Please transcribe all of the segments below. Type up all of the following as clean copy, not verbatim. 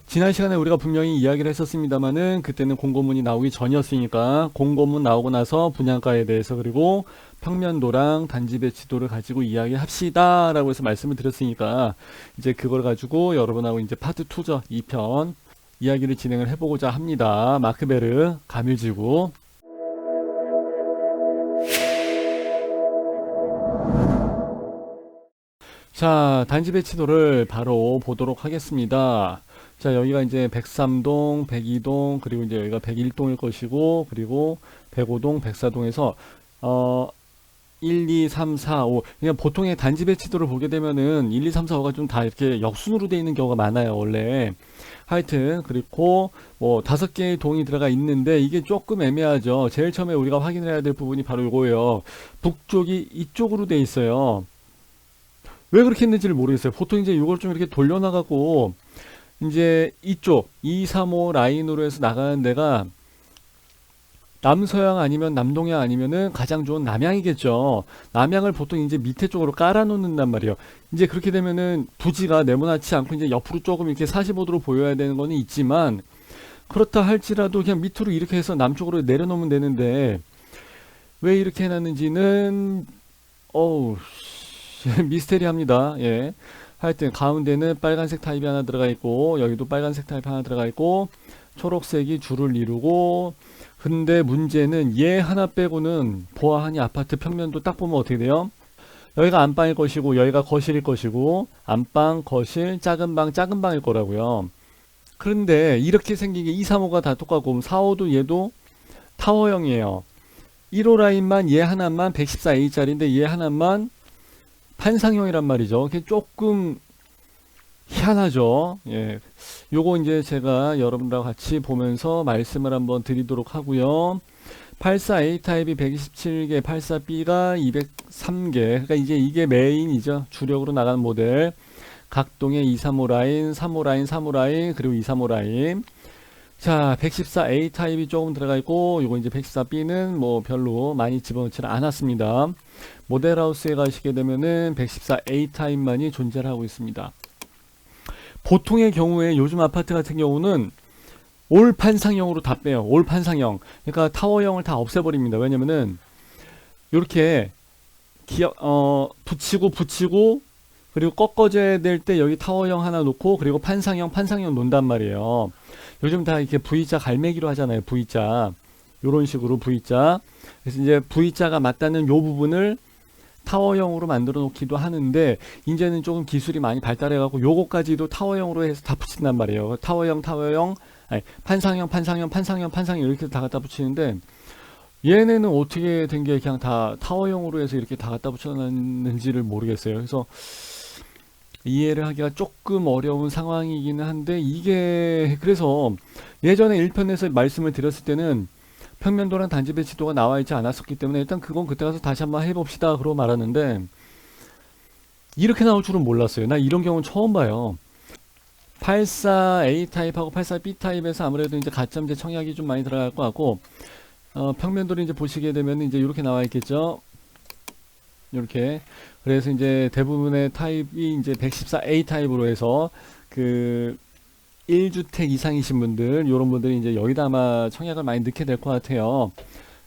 지난 시간에 우리가 분명히 이야기를 했었습니다만은 그때는 공고문이 나오기 전이었으니까 공고문 나오고 나서 분양가에 대해서 그리고 평면도랑 단지 배치도를 가지고 이야기합시다 라고 해서 말씀을 드렸으니까 이제 그걸 가지고 여러분하고 이제 파트 2죠. 2편 이야기를 진행을 해보고자 합니다. 마크베르 가밀지구. 자, 단지 배치도를 바로 보도록 하겠습니다. 자, 여기가 이제 103동, 102동, 그리고 이제 여기가 101동일 것이고, 그리고 105동, 104동에서, 1, 2, 3, 4, 5. 그냥 보통의 단지 배치도를 보게 되면은 1, 2, 3, 4, 5가 좀 다 이렇게 역순으로 되어 있는 경우가 많아요, 원래. 하여튼, 그리고 뭐 5개의 동이 들어가 있는데 이게 조금 애매하죠. 제일 처음에 우리가 확인해야 될 부분이 바로 이거예요. 북쪽이 이쪽으로 되어 있어요. 왜 그렇게 했는지를 모르겠어요. 보통 이제 이걸 좀 이렇게 돌려나가고, 이제 이쪽 2, 3, 5 라인으로 해서 나가는 데가 남서양 아니면 남동양 아니면은 가장 좋은 남양이겠죠. 남양을 보통 이제 밑에 쪽으로 깔아 놓는단 말이에요. 이제 그렇게 되면은 부지가 네모나지 않고 이제 옆으로 조금 이렇게 45도로 보여야 되는 거는 있지만, 그렇다 할지라도 그냥 밑으로 이렇게 해서 남쪽으로 내려놓으면 되는데 왜 이렇게 해놨는지는 어우 미스테리합니다. 예. 하여튼 가운데는 빨간색 타입이 하나 들어가 있고 여기도 빨간색 타입 하나 들어가 있고 초록색이 줄을 이루고, 근데 문제는 얘 하나 빼고는 보아하니 아파트 평면도 딱 보면 어떻게 돼요? 여기가 안방일 것이고 여기가 거실일 것이고 안방, 거실, 작은 방, 작은 방일 거라고요. 그런데 이렇게 생긴 게 2, 3호가 다 똑같고 4, 5도 얘도 타워형이에요. 1호 라인만 얘 하나만 114A짜리인데 얘 하나만 판상형이란 말이죠. 그게 조금 희한하죠. 예. 요거 이제 제가 여러분들과 같이 보면서 말씀을 한번 드리도록 하고요. 84A 타입이 127개, 84B가 203개. 그러니까 이제 이게 메인이죠. 주력으로 나가는 모델. 각동에 235 라인, 35 라인, 35 라인, 그리고 235 라인. 자, 114A 타입이 조금 들어가 있고, 요거 이제 114B는 뭐 별로 많이 집어넣지는 않았습니다. 모델하우스에 가시게 되면은 114A 타입만이 존재를 하고 있습니다. 보통의 경우에 요즘 아파트 같은 경우는 올 판상형으로 다 빼요. 올 판상형. 그러니까 타워형을 다 없애버립니다. 왜냐면은 이렇게 붙이고 그리고 꺾어져야 될 때 여기 타워형 하나 놓고 그리고 판상형 놓는단 말이에요. 요즘 다 이렇게 V자 갈매기로 하잖아요. V자. 요런 식으로 V자. 그래서 이제 V자가 맞닿는 요 부분을 타워형으로 만들어 놓기도 하는데 이제는 조금 기술이 많이 발달해 갖고 요거까지도 타워형으로 해서 다 붙인단 말이에요. 타워형, 아니, 판상형 이렇게 다 갖다 붙이는데 얘네는 어떻게 된 게 그냥 다 타워형으로 해서 이렇게 다 갖다 붙여놨는지를 모르겠어요. 그래서 이해를 하기가 조금 어려운 상황이기는 한데 이게 그래서 예전에 1편에서 말씀을 드렸을 때는 평면도랑 단지 배치도가 나와 있지 않았었기 때문에 일단 그건 그때 가서 다시 한번 해봅시다 그러고 말았는데 이렇게 나올 줄은 몰랐어요. 나 이런 경우는 처음 봐요. 84A 타입하고 84B 타입에서 아무래도 이제 가점제 청약이 좀 많이 들어갈 것 같고, 평면도를 이제 보시게 되면 이제 이렇게 나와 있겠죠. 이렇게. 그래서 이제 대부분의 타입이 이제 114A 타입으로 해서 그 1주택 이상이신 분들, 요런 분들이 이제 여기다 아마 청약을 많이 넣게 될 것 같아요.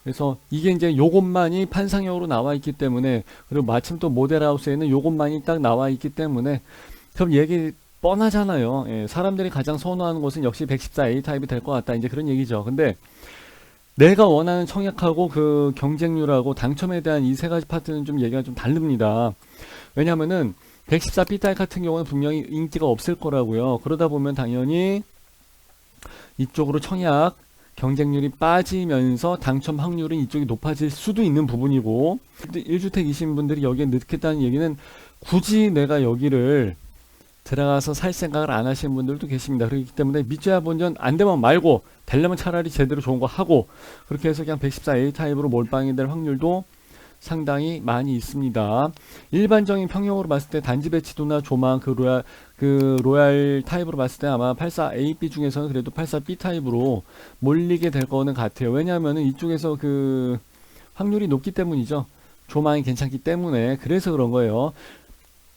그래서 이게 이제 요것만이 판상형으로 나와 있기 때문에, 그리고 마침 또 모델하우스에는 요것만이 딱 나와 있기 때문에, 그럼 얘기 뻔하잖아요. 예, 사람들이 가장 선호하는 것은 역시 114A 타입이 될 것 같다. 이제 그런 얘기죠. 근데 내가 원하는 청약하고 그 경쟁률하고 당첨에 대한 이 세 가지 파트는 좀 얘기가 좀 다릅니다. 왜냐면은 114B 타입 같은 경우는 분명히 인기가 없을 거라고요. 그러다 보면 당연히 이쪽으로 청약 경쟁률이 빠지면서 당첨 확률은 이쪽이 높아질 수도 있는 부분이고, 1주택이신 분들이 여기에 넣겠다는 얘기는 굳이 내가 여기를 들어가서 살 생각을 안 하시는 분들도 계십니다. 그렇기 때문에 믿져야 본전, 안 되면 말고 되려면 차라리 제대로 좋은 거 하고, 그렇게 해서 그냥 114A 타입으로 몰빵이 될 확률도 상당히 많이 있습니다. 일반적인 평형으로 봤을 때 단지 배치도나 조망 그 로얄 타입으로 봤을 때 아마 84AB 중에서는 그래도 84B 타입으로 몰리게 될 거는 같아요. 왜냐하면은 이쪽에서 그 확률이 높기 때문이죠. 조망이 괜찮기 때문에. 그래서 그런 거예요.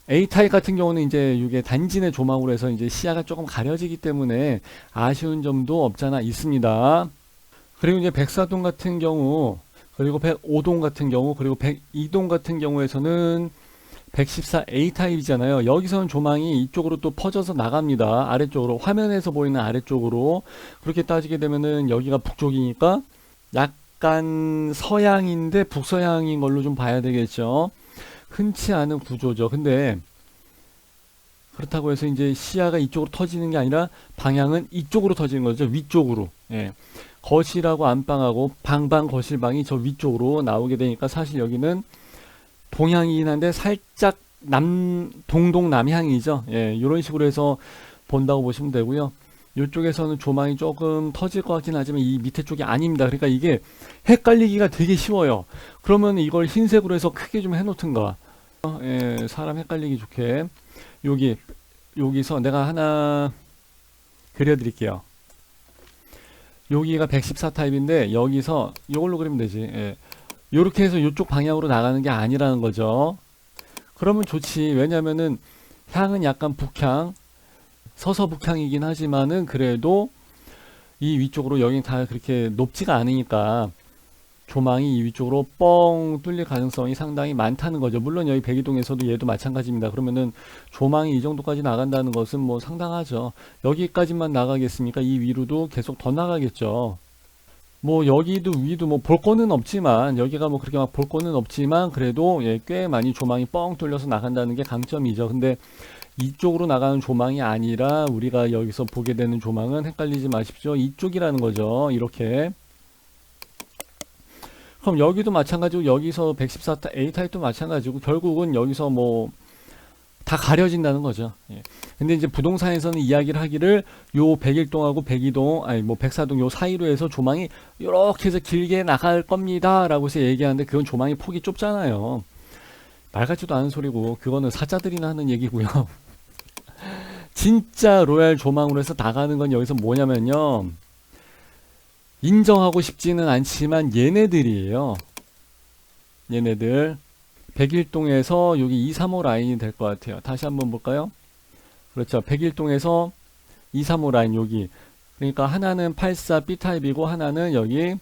A타입 같은 경우는 이제 이게 단진의 조망으로 해서 이제 시야가 조금 가려지기 때문에 아쉬운 점도 없잖아 있습니다. 그리고 이제 104동 같은 경우, 그리고 105동 같은 경우, 그리고 102동 같은 경우에서는 114 A타입이잖아요. 여기서는 조망이 이쪽으로 또 퍼져서 나갑니다. 아래쪽으로, 화면에서 보이는 아래쪽으로. 그렇게 따지게 되면은 여기가 북쪽이니까 약간 서양인데 북서양인 걸로 좀 봐야 되겠죠. 흔치 않은 구조죠. 근데 그렇다고 해서 이제 시야가 이쪽으로 터지는 게 아니라 방향은 이쪽으로 터지는 거죠. 위쪽으로. 예. 거실하고 안방하고 방방 거실방이 저 위쪽으로 나오게 되니까 사실 여기는 동향이긴 한데 살짝 동동 남향이죠. 예. 이런 식으로 해서 본다고 보시면 되고요. 이쪽에서는 조망이 조금 터질 것 같긴 하지만 이 밑에 쪽이 아닙니다. 그러니까 이게 헷갈리기가 되게 쉬워요. 그러면 이걸 흰색으로 해서 크게 좀 해놓든가. 예, 사람 헷갈리기 좋게 여기서 내가 하나 그려드릴게요. 여기가 114 타입인데 여기서 이걸로 그리면 되지. 예. 요렇게 해서 이쪽 방향으로 나가는 게 아니라는 거죠. 그러면 좋지. 왜냐면은 향은 약간 북향, 서서 북향이긴 하지만은 그래도 이 위쪽으로 여긴 다 그렇게 높지가 않으니까 조망이 이 위쪽으로 뻥 뚫릴 가능성이 상당히 많다는 거죠. 물론 여기 백이동에서도 얘도 마찬가지입니다. 그러면은 조망이 이 정도까지 나간다는 것은 뭐 상당하죠. 여기까지만 나가겠습니까? 이 위로도 계속 더 나가겠죠. 뭐 여기도 위도 뭐 볼 거는 없지만 여기가 뭐 그렇게 막 볼 거는 없지만 그래도 예, 꽤 많이 조망이 뻥 뚫려서 나간다는 게 강점이죠. 근데 이쪽으로 나가는 조망이 아니라 우리가 여기서 보게 되는 조망은 헷갈리지 마십시오. 이쪽이라는 거죠. 이렇게. 그럼 여기도 마찬가지고 여기서 114 A타입도 마찬가지고 결국은 여기서 뭐 다 가려진다는 거죠. 예. 근데 이제 부동산에서는 이야기를 하기를 요 101동하고 102동 아니 뭐 104동 요 사이로 해서 조망이 이렇게 해서 길게 나갈 겁니다 라고 해서 얘기하는데 그건 조망이 폭이 좁잖아요. 말 같지도 않은 소리고 그거는 사자들이나 하는 얘기고요. 진짜 로얄 조망으로 해서 나가는 건 여기서 뭐냐면요, 인정하고 싶지는 않지만 얘네들이에요. 얘네들 101동에서 여기 235 라인이 될 것 같아요. 다시 한번 볼까요? 그렇죠. 101동에서 235 라인 여기. 그러니까 하나는 84 B타입이고 하나는 여기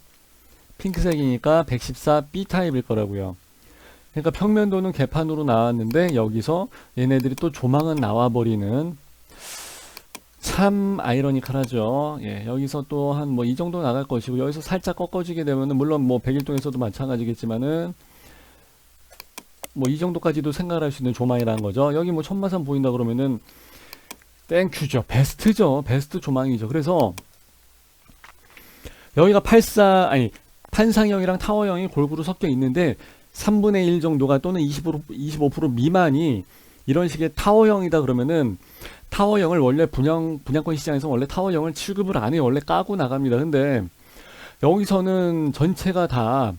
핑크색이니까 114 B타입일 거라고요. 그러니까 평면도는 개판으로 나왔는데 여기서 얘네들이 또 조망은 나와버리는, 참 아이러니컬하죠. 예, 여기서 또 한 뭐 이 정도 나갈 것이고 여기서 살짝 꺾어지게 되면은 물론 뭐 101동에서도 마찬가지겠지만은 뭐 이 정도까지도 생각할 수 있는 조망이라는 거죠. 여기 뭐 천마산 보인다 그러면은 땡큐죠. 베스트죠. 베스트 조망이죠. 그래서 여기가 판상형이랑 타워형이 골고루 섞여 있는데 3분의 1 정도가 또는 25% 미만이 이런 식의 타워형이다 그러면은 타워형을 원래 분양권 시장에서 원래 타워형을 취급을 안 해요. 원래 까고 나갑니다. 근데 여기서는 전체가 다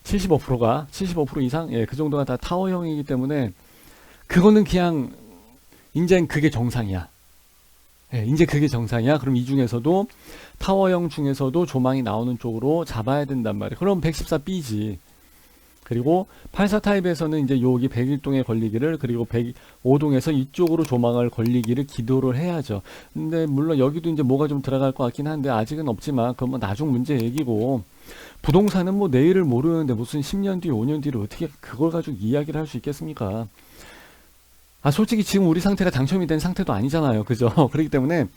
75%가 75% 이상, 예, 그 정도가 다 타워형이기 때문에 그거는 그냥 인제는 그게 정상이야. 예, 이제 그게 정상이야. 그럼 이 중에서도 타워형 중에서도 조망이 나오는 쪽으로 잡아야 된단 말이에요. 그럼 114B지. 그리고 84 타입에서는 이제 여기 101동에 걸리기를, 그리고 105동에서 이쪽으로 조망을 걸리기를 기도를 해야죠. 근데 물론 여기도 이제 뭐가 좀 들어갈 것 같긴 한데 아직은 없지만 그건 뭐 나중 문제 얘기고, 부동산은 뭐 내일을 모르는데 무슨 10년 뒤 5년 뒤를 어떻게 그걸 가지고 이야기를 할 수 있겠습니까? 솔직히 지금 우리 상태가 당첨이 된 상태도 아니잖아요. 그죠? 그렇기 때문에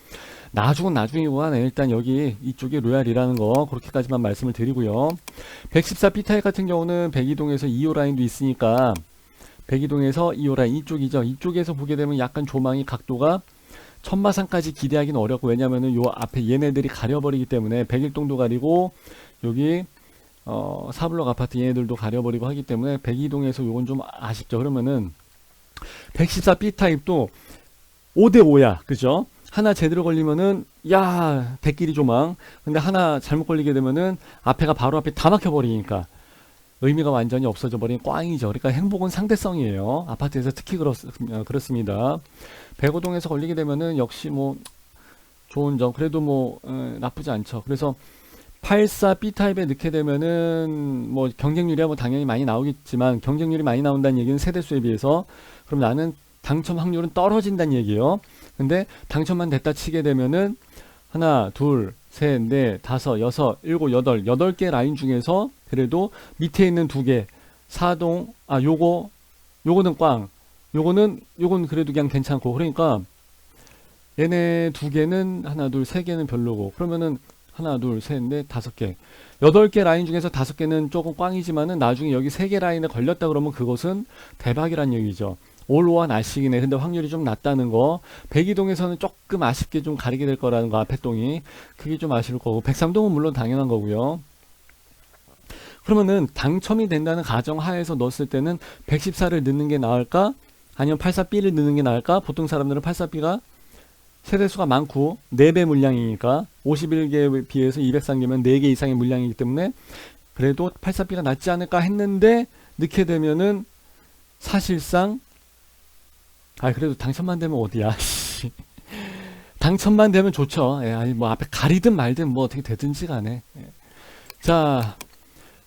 나중은 나중이고 하네. 일단 여기 이쪽이 로얄이라는 거 그렇게까지만 말씀을 드리고요. 114 B타입 같은 경우는 102동에서 2호 라인도 있으니까 102동에서 2호 라인 이쪽이죠. 이쪽에서 보게 되면 약간 조망이 각도가 천마산까지 기대하기는 어렵고, 왜냐면은 요 앞에 얘네들이 가려버리기 때문에 101동도 가리고 여기 사블럭 아파트 얘네들도 가려버리고 하기 때문에 102동에서 요건 좀 아쉽죠. 그러면은 114 B타입도 5대5야. 그죠? 하나 제대로 걸리면은 야 대끼리 조망. 근데 하나 잘못 걸리게 되면은 앞에가 바로 앞에 다 막혀버리니까 의미가 완전히 없어져 버린 꽝이죠. 그러니까 행복은 상대성이에요. 아파트에서 특히 그렇습니다. 105동에서 걸리게 되면은 역시 뭐 좋은 점, 그래도 뭐 나쁘지 않죠. 그래서 84 B타입에 넣게 되면은 뭐 경쟁률이야 뭐 당연히 많이 나오겠지만, 경쟁률이 많이 나온다는 얘기는 세대수에 비해서, 그럼 나는 당첨 확률은 떨어진다는 얘기예요. 근데 당첨만 됐다 치게 되면은 하나, 둘, 셋, 넷, 다섯, 여섯, 일곱, 여덟 개 라인 중에서 그래도 밑에 있는 두 개, 사동, 요거는 꽝, 요건 그래도 그냥 괜찮고, 그러니까 얘네 두 개는, 하나, 둘, 세 개는 별로고, 그러면은 하나, 둘, 셋, 넷, 다섯 개, 8개 라인 중에서 5개는 조금 꽝이지만은 나중에 여기 3개 라인에 걸렸다 그러면 그것은 대박이란 얘기죠. 올로와 나식이네. 근데 확률이 좀 낮다는 거. 백이동에서는 조금 아쉽게 좀 가리게 될 거라는 거, 앞에 동이. 그게 좀 아쉬울 거고. 백삼동은 물론 당연한 거고요. 그러면은 당첨이 된다는 가정 하에서 넣었을 때는 114를 넣는 게 나을까? 아니면 84B를 넣는 게 나을까? 보통 사람들은 84B가 세대수가 많고 4배 물량이니까 51개에 비해서 203개면 4개 이상의 물량이기 때문에 그래도 84B가 낫지 않을까 했는데, 넣게 되면은 사실상 그래도 당첨만 되면 어디야. 당첨만 되면 좋죠. 아니 뭐 앞에 가리든 말든 뭐 어떻게 되든지 간에. 자,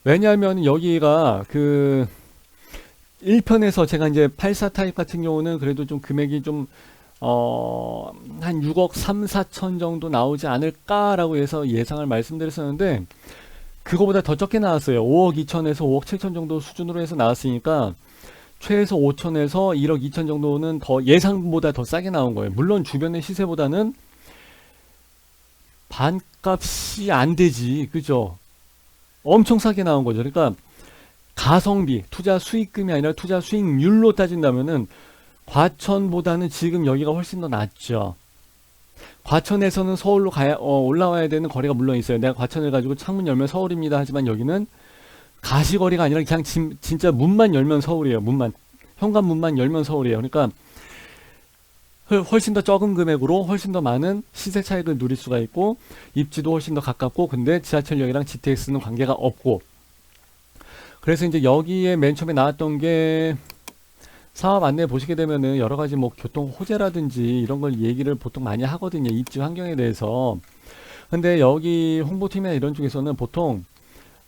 왜냐하면 여기가 그 1편에서 제가 이제 84 타입 같은 경우는 그래도 좀 금액이 좀 한 6억 3, 4천 정도 나오지 않을까라고 해서 예상을 말씀드렸었는데, 그거보다 더 적게 나왔어요. 5억 2천에서 5억 7천 정도 수준으로 해서 나왔으니까 최소 5천에서 1억 2천 정도는 더 예상보다 더 싸게 나온 거예요. 물론 주변의 시세보다는 반값이 안 되지, 그죠? 엄청 싸게 나온 거죠. 그러니까 가성비, 투자 수익금이 아니라 투자 수익률로 따진다면은 과천보다는 지금 여기가 훨씬 더 낫죠. 과천에서는 서울로 올라와야 되는 거리가 물론 있어요. 내가 과천을 가지고 창문 열면 서울입니다 하지만 여기는 가시거리가 아니라 그냥 진짜 문만 열면 서울이에요. 현관문만 열면 서울이에요. 그러니까 훨씬 더 적은 금액으로 훨씬 더 많은 시세 차익을 누릴 수가 있고, 입지도 훨씬 더 가깝고, 근데 지하철역이랑 GTX는 관계가 없고. 그래서 이제 여기에 맨 처음에 나왔던 게, 사업 안내 보시게 되면은 여러 가지 뭐 교통 호재라든지 이런 걸 얘기를 보통 많이 하거든요. 입지 환경에 대해서. 근데 여기 홍보팀이나 이런 쪽에서는 보통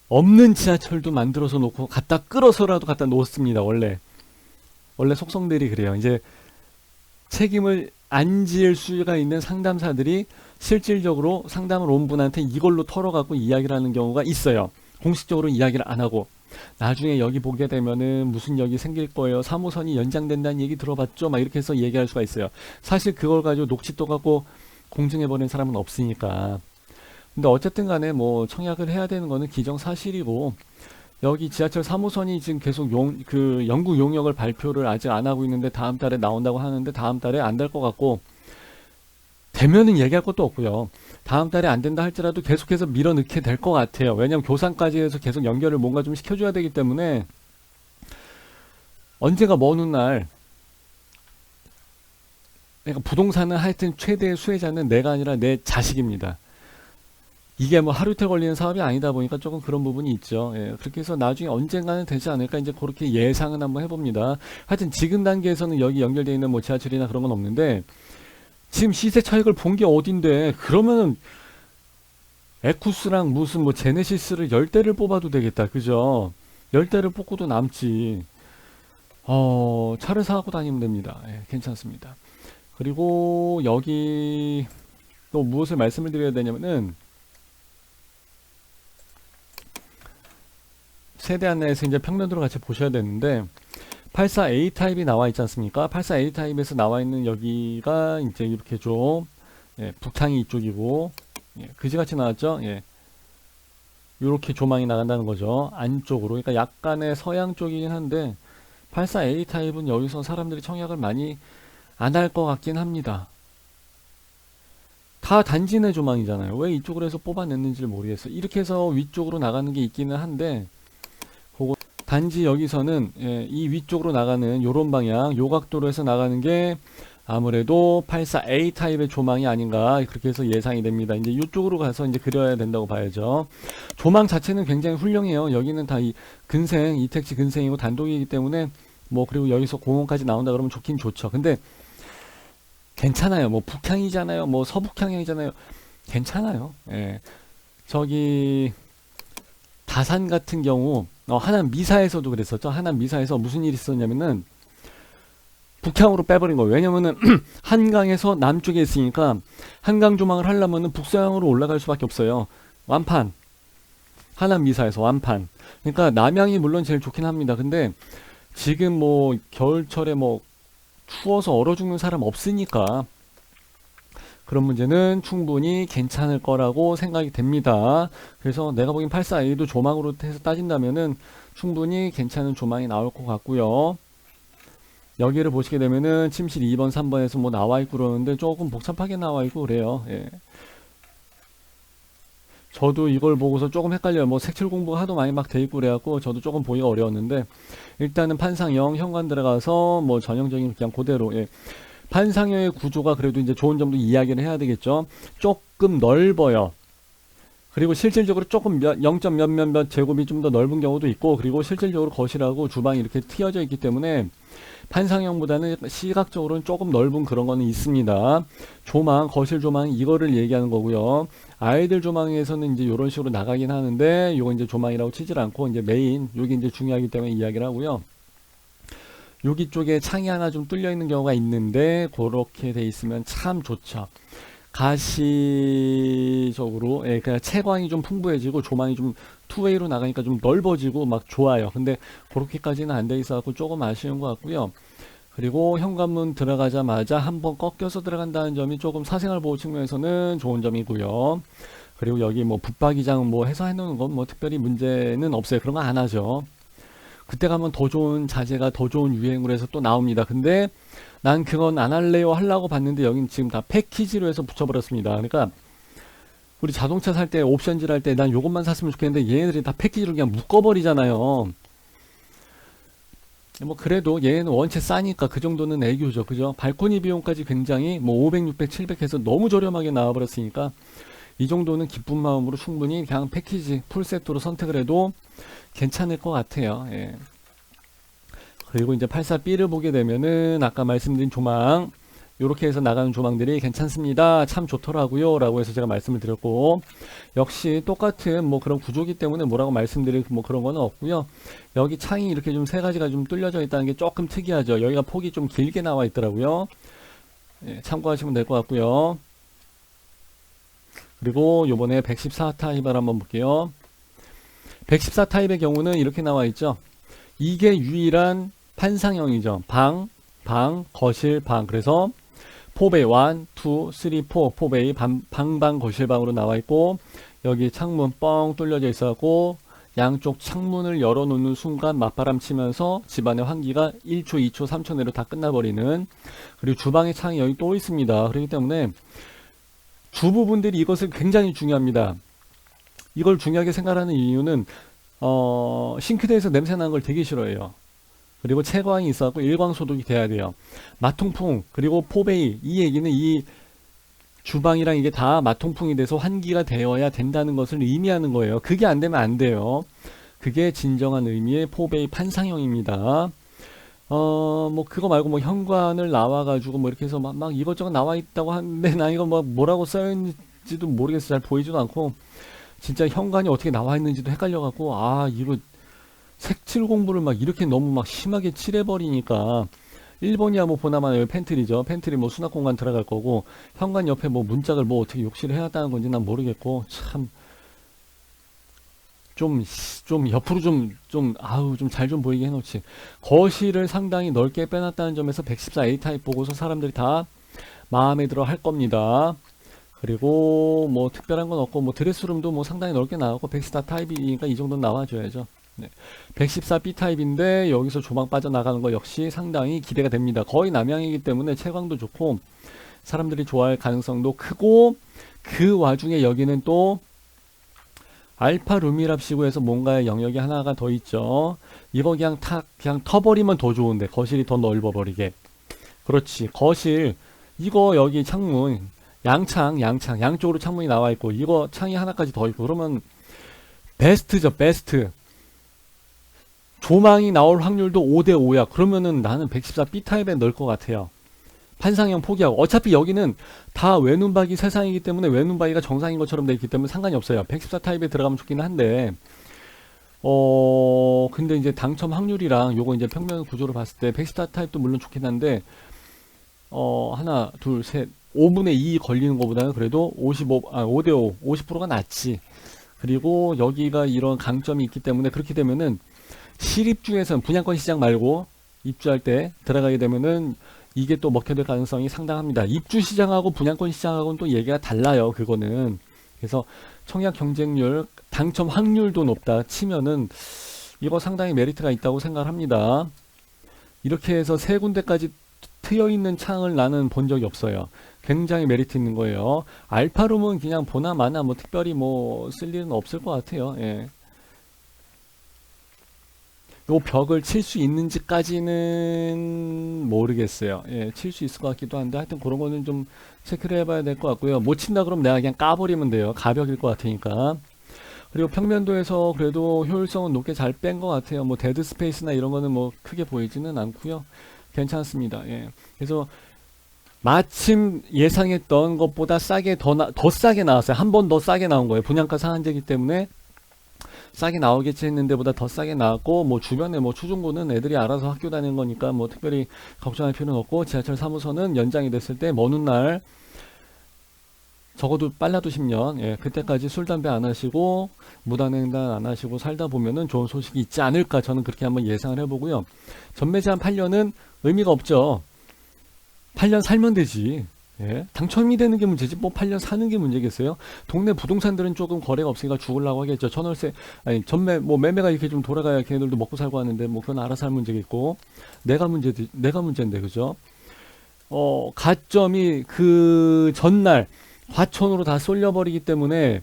없는 지하철도 만들어서 놓고 갖다 끌어서라도 갖다 놓습니다. 원래 속성들이 그래요. 이제 책임을 안 지을 수가 있는 상담사들이 실질적으로 상담을 온 분한테 이걸로 털어갖고 이야기를 하는 경우가 있어요. 공식적으로 이야기를 안 하고. 나중에 여기 보게 되면은 무슨 역이 생길 거예요. 3호선이 연장된다는 얘기 들어봤죠? 막 이렇게 해서 얘기할 수가 있어요. 사실 그걸 가지고 녹취 떠갖고 공증해버리는 사람은 없으니까. 근데 어쨌든 간에 뭐 청약을 해야 되는 거는 기정사실이고, 여기 지하철 3호선이 지금 계속 영구 용역을 발표를 아직 안 하고 있는데 다음 달에 나온다고 하는데 다음 달에 안 될 것 같고, 되면은 얘기할 것도 없고요. 다음 달에 안 된다 할지라도 계속해서 밀어넣게 될 것 같아요. 왜냐면 교산까지 해서 계속 연결을 뭔가 좀 시켜줘야 되기 때문에 언제가 먼 훗날, 그러니까 부동산은 하여튼 최대의 수혜자는 내가 아니라 내 자식입니다. 이게 뭐 하루 이틀 걸리는 사업이 아니다 보니까 조금 그런 부분이 있죠. 예, 그렇게 해서 나중에 언젠가는 되지 않을까 이제 그렇게 예상은 한번 해봅니다. 하여튼 지금 단계에서는 여기 연결되어 있는 뭐 지하철이나 그런 건 없는데, 지금 시세 차익을 본 게 어딘데, 그러면은 에쿠스랑 무슨 뭐 제네시스를 10대를 뽑아도 되겠다. 그죠? 10대를 뽑고도 남지. 차를 사갖고 다니면 됩니다. 예, 괜찮습니다. 그리고 여기 또 무엇을 말씀을 드려야 되냐면은, 세대 안내에서 이제 평면도로 같이 보셔야 되는데, 84A 타입이 나와 있지 않습니까? 84A 타입에서 나와 있는 여기가 이제 이렇게 좀, 북향이 이쪽이고, 그지같이 나왔죠? 이렇게 조망이 나간다는 거죠. 안쪽으로. 그러니까 약간의 서양 쪽이긴 한데, 84A 타입은 여기서 사람들이 청약을 많이 안 할 것 같긴 합니다. 다 단지 내 조망이잖아요. 왜 이쪽으로 해서 뽑아냈는지를 모르겠어요. 이렇게 해서 위쪽으로 나가는 게 있기는 한데, 단지 여기서는 이 위쪽으로 나가는 요런 방향, 요 각도로 해서 나가는 게 아무래도 84A 타입의 조망이 아닌가, 그렇게 해서 예상이 됩니다. 이제 이쪽으로 가서 이제 그려야 된다고 봐야죠. 조망 자체는 굉장히 훌륭해요. 여기는 다 이 근생, 이택지 근생이고 단독이기 때문에 뭐, 그리고 여기서 공원까지 나온다 그러면 좋긴 좋죠. 근데 괜찮아요. 뭐 북향이잖아요. 뭐 서북향이잖아요. 괜찮아요. 저기 다산 같은 경우 하남 미사에서도 그랬었죠. 하남 미사에서 무슨 일이 있었냐면은 북향으로 빼버린 거예요. 왜냐면은 한강에서 남쪽에 있으니까 한강 조망을 하려면은 북서향으로 올라갈 수밖에 없어요. 완판. 하남 미사에서 완판. 그러니까 남향이 물론 제일 좋긴 합니다. 근데 지금 뭐 겨울철에 뭐 추워서 얼어 죽는 사람 없으니까 그런 문제는 충분히 괜찮을 거라고 생각이 됩니다. 그래서 내가 보기엔 84A도 조망으로 해서 따진다면은 충분히 괜찮은 조망이 나올 것 같고요. 여기를 보시게 되면은 침실 2번, 3번에서 뭐 나와 있고 그러는데 조금 복잡하게 나와 있고 그래요. 예. 저도 이걸 보고서 조금 헷갈려요. 뭐 색칠 공부가 하도 많이 막 돼 있고 그래갖고 저도 조금 보기가 어려웠는데 일단은 판상형 현관 들어가서 뭐 전형적인 그냥 그대로 예. 판상형의 구조가 그래도 이제 좋은 점도 이야기를 해야 되겠죠. 조금 넓어요. 그리고 실질적으로 조금 0. 몇몇 제곱이 좀 더 넓은 경우도 있고 그리고 실질적으로 거실하고 주방이 이렇게 트여져 있기 때문에 판상형보다는 시각적으로는 조금 넓은 그런 거는 있습니다. 조망, 거실 조망 이거를 얘기하는 거고요. 아이들 조망에서는 이제 이런 식으로 나가긴 하는데 요거 이제 조망이라고 치질 않고 이제 메인 여기 이제 중요하기 때문에 이야기를 하고요. 여기 쪽에 창이 하나 좀 뚫려 있는 경우가 있는데 그렇게 돼 있으면 참 좋죠. 가시적으로 예, 그냥 채광이 좀 풍부해지고 조망이 좀 투웨이로 나가니까 좀 넓어지고 막 좋아요. 근데 그렇게까지는 안 돼 있어갖고 조금 아쉬운 것 같고요. 그리고 현관문 들어가자마자 한번 꺾여서 들어간다는 점이 조금 사생활 보호 측면에서는 좋은 점이고요. 그리고 여기 뭐 붙박이장 뭐 해서 해놓는 건 뭐 특별히 문제는 없어요. 그런 거 안 하죠. 그때 가면 더 좋은 자재가 더 좋은 유행으로 해서 또 나옵니다. 근데 난 그건 안 할래요 하려고 봤는데 여긴 지금 다 패키지로 해서 붙여버렸습니다. 그러니까 우리 자동차 살 때 옵션질 할 때 난 요것만 샀으면 좋겠는데 얘네들이 다 패키지로 그냥 묶어버리잖아요. 뭐 그래도 얘는 원체 싸니까 그 정도는 애교죠. 그죠? 발코니 비용까지 굉장히 뭐 500, 600, 700 해서 너무 저렴하게 나와버렸으니까 이 정도는 기쁜 마음으로 충분히 그냥 패키지 풀세트로 선택을 해도 괜찮을 것 같아요. 예. 그리고 이제 84B를 보게 되면은 아까 말씀드린 조망 요렇게 해서 나가는 조망들이 괜찮습니다. 참 좋더라고요 라고 해서 제가 말씀을 드렸고 역시 똑같은 뭐 그런 구조기 때문에 뭐라고 말씀드릴 뭐 그런 거는 없고요. 여기 창이 이렇게 좀 세 가지가 좀 뚫려져 있다는 게 조금 특이하죠. 여기가 폭이 좀 길게 나와 있더라고요. 예, 참고하시면 될 것 같고요. 그리고 요번에 114 타입을 한번 볼게요. 114 타입의 경우는 이렇게 나와 있죠. 이게 유일한 판상형이죠. 방, 거실, 방. 그래서 4베이 1, 2, 3, 4, 4베이 방, 거실방으로 나와 있고 여기 창문 뻥 뚫려져 있어갖고 양쪽 창문을 열어놓는 순간 맞바람 치면서 집안의 환기가 1초, 2초, 3초 내로 다 끝나버리는 그리고 주방의 창이 여기 또 있습니다. 그렇기 때문에 주부분들이 이것을 굉장히 중요합니다. 이걸 중요하게 생각하는 이유는 싱크대에서 냄새 나는 걸 되게 싫어해요. 그리고 채광이 있어갖고 일광 소독이 돼야 돼요. 마통풍 그리고 포베이 이 얘기는 이 주방이랑 이게 다 마통풍이 돼서 환기가 되어야 된다는 것을 의미하는 거예요. 그게 안 되면 안 돼요. 그게 진정한 의미의 포베이 판상형입니다. 뭐 그거 말고 뭐 현관을 나와가지고 뭐 이렇게 해서 막 이것저것 나와 있다고 하는데 나 이거 뭐 뭐라고 써있는지도 모르겠어. 잘 보이지도 않고 진짜 현관이 어떻게 나와 있는지도 헷갈려갖고 이거 색칠 공부를 막 이렇게 너무 막 심하게 칠해버리니까 일본이야 뭐 보나마나 여기 팬트리죠. 팬트리 뭐 수납 공간 들어갈 거고 현관 옆에 뭐 문짝을 뭐 어떻게 욕실을 해놨다는 건지 난 모르겠고 참 좀 옆으로 좀 잘 좀 보이게 해놓지. 거실을 상당히 넓게 빼놨다는 점에서 114A 타입 보고서 사람들이 다 마음에 들어 할 겁니다. 그리고 뭐 특별한 건 없고 뭐 드레스룸도 뭐 상당히 넓게 나왔고 114 타입이니까 이 정도는 나와줘야죠. 네. 114B 타입인데 여기서 조망 빠져나가는 거 역시 상당히 기대가 됩니다. 거의 남향이기 때문에 채광도 좋고 사람들이 좋아할 가능성도 크고 그 와중에 여기는 또 알파 룸이랍시고 해서 뭔가의 영역이 하나가 더 있죠. 이거 그냥 터버리면 더 좋은데 거실이 더 넓어버리게. 그렇지. 거실 이거 여기 창문 양쪽으로 창문이 나와 있고 이거 창이 하나까지 더 있고 그러면 베스트죠. 베스트. 조망이 나올 확률도 5대 5야. 그러면은 나는 114B 타입에 넣을 것 같아요. 판상형 포기하고, 어차피 여기는 다 외눈박이 세상이기 때문에 외눈박이가 정상인 것처럼 돼 있기 때문에 상관이 없어요. 114 타입에 들어가면 좋기는 한데, 근데 이제 당첨 확률이랑 요거 이제 평면 구조를 봤을 때 114 타입도 물론 좋긴 한데, 하나, 둘, 셋, 5분의 2 걸리는 것보다는 그래도 5대5, 50%가 낫지. 그리고 여기가 이런 강점이 있기 때문에, 그렇게 되면은 실입 중에서는 분양권 시장 말고 입주할 때 들어가게 되면은 이게 또 먹혀들 가능성이 상당합니다. 입주 시장하고 분양권 시장하고는 또 얘기가 달라요. 그거는. 그래서 청약 경쟁률, 당첨 확률도 높다 치면은 이거 상당히 메리트가 있다고 생각합니다. 이렇게 해서 세 군데까지 트여 있는 창을 나는 본 적이 없어요. 굉장히 메리트 있는 거예요. 알파룸은 그냥 보나 마나 뭐 특별히 뭐 쓸 일은 없을 것 같아요. 예. 요 벽을 칠 수 있는지까지는 모르겠어요. 예, 칠 수 있을 것 같기도 한데, 하여튼 그런 거는 좀 체크를 해봐야 될 것 같고요. 못 친다 그러면 내가 그냥 까버리면 돼요. 가벽일 것 같으니까. 그리고 평면도에서 그래도 효율성은 높게 잘 뺀 것 같아요. 뭐 데드 스페이스나 이런 거는 뭐 크게 보이지는 않고요. 괜찮습니다. 예. 그래서 마침 예상했던 것보다 싸게 더 싸게 나왔어요. 한 번 더 싸게 나온 거예요. 분양가 상한제이기 때문에 싸게 나오겠지 했는데 보다 더 싸게 나왔고, 뭐 주변에 뭐 초중고는 애들이 알아서 학교 다니는 거니까 뭐 특별히 걱정할 필요는 없고, 지하철 3호선은 연장이 됐을 때 먼 훗날 적어도 빨라도 10년, 예, 그때까지 술 담배 안 하시고 무단횡단 안 하시고 살다 보면은 좋은 소식이 있지 않을까, 저는 그렇게 한번 예상을 해보고요. 전매 제한 8년은 의미가 없죠. 8년 살면 되지. 예, 당첨이 되는 게 문제지 뭐 8년 사는 게 문제겠어요. 동네 부동산들은 조금 거래가 없으니까 죽으려고 하겠죠. 전월세, 아니 전매, 뭐 매매가 이렇게 좀 돌아가야 걔네들도 먹고 살고 하는데, 뭐 그건 알아서 할 문제겠고, 내가 문제인데, 그죠? 가점이 그 전날 과천으로 다 쏠려버리기 때문에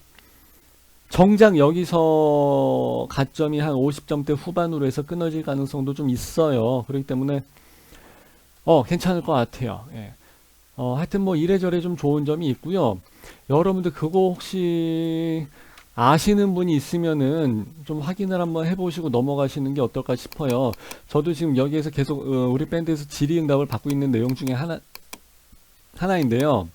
정작 여기서 가점이 한 50점대 후반으로 해서 끊어질 가능성도 좀 있어요. 그렇기 때문에 괜찮을 것 같아요. 예. 하여튼 뭐 이래저래 좀 좋은 점이 있고요. 여러분들 그거 혹시 아시는 분이 있으면은 좀 확인을 한번 해보시고 넘어가시는 게 어떨까 싶어요. 저도 지금 여기에서 계속 우리 밴드에서 질의응답을 받고 있는 내용 중에 하나인데요.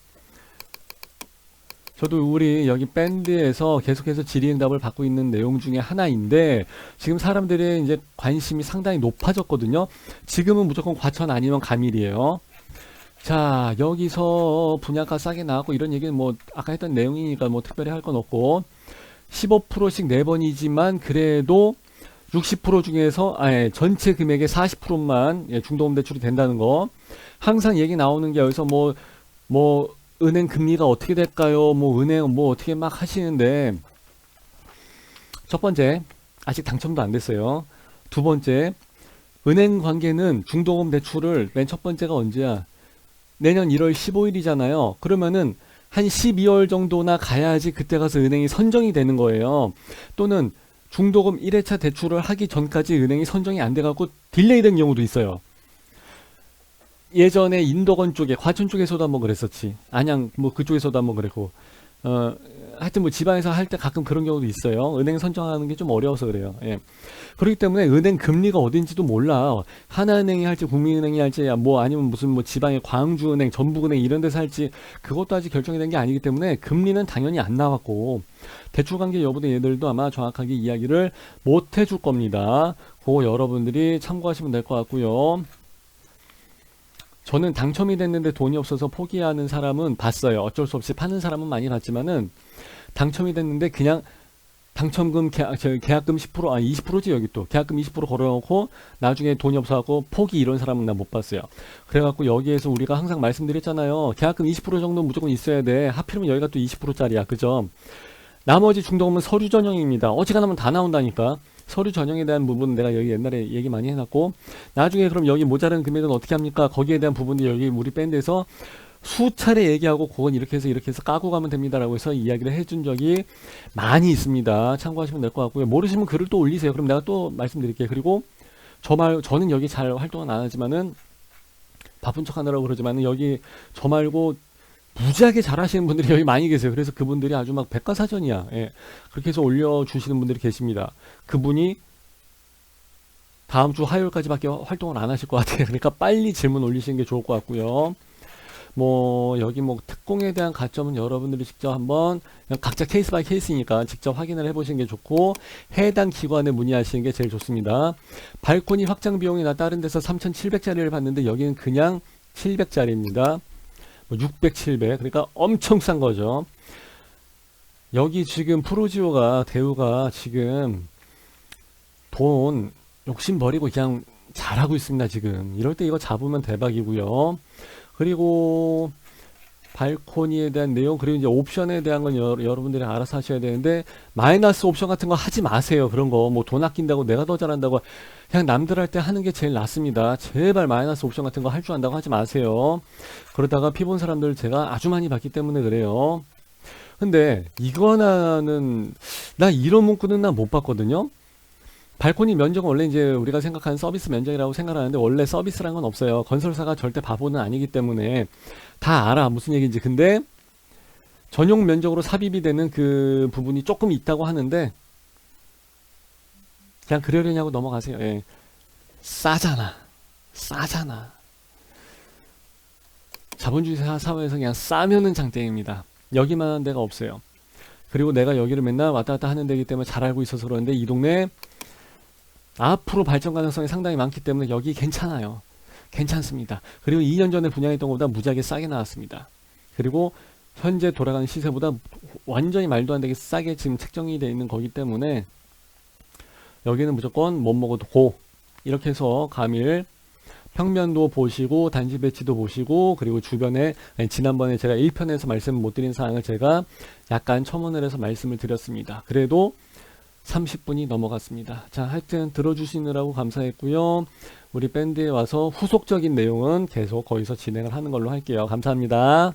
저도 우리 여기 밴드에서 계속해서 질의응답을 받고 있는 내용 중에 하나인데, 지금 사람들의 이제 관심이 상당히 높아졌거든요. 지금은 무조건 과천 아니면 가밀이에요. 자, 여기서 분양가 싸게 나왔고 이런 얘기는 뭐 아까 했던 내용이니까 뭐 특별히 할 건 없고, 15%씩 4번이지만 그래도 60% 중에서 전체 금액의 40%만 중도금 대출이 된다는 거. 항상 얘기 나오는 게 여기서 뭐 은행 금리가 어떻게 될까요? 뭐 은행 뭐 어떻게 막 하시는데, 첫 번째, 아직 당첨도 안 됐어요. 두 번째, 은행 관계는 중도금 대출을 맨 첫 번째가 언제야? 내년 1월 15일이잖아요. 그러면은 한 12월 정도나 가야지 그때 가서 은행이 선정이 되는 거예요. 또는 중도금 1회차 대출을 하기 전까지 은행이 선정이 안 돼갖고 딜레이 된 경우도 있어요. 예전에 인도건 쪽에, 과천 쪽에서도 한번 그랬었지. 안양 뭐 그쪽에서도 한번 그랬고, 하여튼 뭐 지방에서 할 때 가끔 그런 경우도 있어요. 은행 선정하는 게 좀 어려워서 그래요. 예. 그렇기 때문에 은행 금리가 어딘지도 몰라. 하나은행이 할지 국민은행이 할지 뭐 아니면 무슨 뭐 지방의 광주은행, 전북은행 이런 데서 할지 그것도 아직 결정이 된 게 아니기 때문에 금리는 당연히 안 나왔고, 대출관계 여부도 얘들도 아마 정확하게 이야기를 못 해줄 겁니다. 그거 여러분들이 참고하시면 될 것 같고요. 저는 당첨이 됐는데 돈이 없어서 포기하는 사람은 봤어요. 어쩔 수 없이 파는 사람은 많이 봤지만은, 당첨이 됐는데 그냥 당첨금 계약금 10%, 20%지 여기 또 계약금 20% 걸어놓고 나중에 돈이 없어갖고 포기, 이런 사람은 나 못 봤어요. 그래갖고 여기에서 우리가 항상 말씀드렸잖아요. 계약금 20% 정도 무조건 있어야 돼. 하필이면 여기가 또 20%짜리야. 그죠? 나머지 중도금은 서류 전형입니다. 어지간하면 다 나온다니까. 서류 전형에 대한 부분은 내가 여기 옛날에 얘기 많이 해놨고, 나중에 그럼 여기 모자란 금액은 어떻게 합니까? 거기에 대한 부분이 여기 우리 밴드에서 수차례 얘기하고, 그건 이렇게 해서 까고 가면 됩니다라고 해서 이야기를 해준 적이 많이 있습니다. 참고하시면 될 것 같고요. 모르시면 글을 또 올리세요. 그럼 내가 또 말씀드릴게요. 그리고 저는 여기 잘 활동은 안 하지만은, 바쁜 척 하느라고 그러지만은, 여기 저 말고 무지하게 잘하시는 분들이 여기 많이 계세요. 그래서 그분들이 아주 막 백과사전이야. 예. 그렇게 해서 올려주시는 분들이 계십니다. 그분이 다음 주 화요일까지밖에 활동을 안 하실 것 같아요. 그러니까 빨리 질문 올리시는 게 좋을 것 같고요. 뭐 여기 뭐 특공에 대한 가점은 여러분들이 직접 한번 그냥 각자 케이스 바이 케이스니까 직접 확인을 해보시는 게 좋고, 해당 기관에 문의하시는 게 제일 좋습니다. 발코니 확장 비용이나 다른 데서 3,700짜리를 봤는데 여기는 그냥 700짜리입니다. 뭐 600, 700, 그러니까 엄청 싼 거죠. 여기 지금 프로지오가 대우가 지금 돈 욕심 버리고 그냥 잘하고 있습니다. 지금 이럴 때 이거 잡으면 대박이고요. 그리고 발코니에 대한 내용, 그리고 이제 옵션에 대한 건 여러분들이 알아서 하셔야 되는데, 마이너스 옵션 같은 거 하지 마세요. 그런 거 뭐 돈 아낀다고 내가 더 잘한다고 그냥 남들 할 때 하는 게 제일 낫습니다. 제발 마이너스 옵션 같은 거 할 줄 안다고 하지 마세요. 그러다가 피본 사람들 제가 아주 많이 봤기 때문에 그래요. 근데 이거는 나 이런 문구는 나 못 봤거든요. 발코니 면적은 원래 이제 우리가 생각하는 서비스 면적이라고 생각하는데, 원래 서비스란 건 없어요. 건설사가 절대 바보는 아니기 때문에 다 알아 무슨 얘기인지. 근데 전용 면적으로 삽입이 되는 그 부분이 조금 있다고 하는데 그냥 그러려냐고 넘어가세요. 예. 싸잖아. 자본주의 사회에서 그냥 싸면은 장땡입니다. 여기만한 데가 없어요. 그리고 내가 여기를 맨날 왔다 갔다 하는 데이기 때문에 잘 알고 있어서 그러는데, 이 동네 앞으로 발전 가능성이 상당히 많기 때문에 여기 괜찮아요. 괜찮습니다. 그리고 2년 전에 분양했던 것보다 무지하게 싸게 나왔습니다. 그리고 현재 돌아가는 시세보다 완전히 말도 안 되게 싸게 지금 책정이 되어 있는 거기 때문에 여기는 무조건 못 먹어도 고, 이렇게 해서 가밀 평면도 보시고 단지 배치도 보시고, 그리고 주변에 지난번에 제가 1편에서 말씀 못 드린 사항을 제가 약간 첨언을 해서 말씀을 드렸습니다. 그래도 30분이 넘어갔습니다. 자, 하여튼 들어주시느라고 감사했고요. 우리 밴드에 와서 후속적인 내용은 계속 거기서 진행을 하는 걸로 할게요. 감사합니다.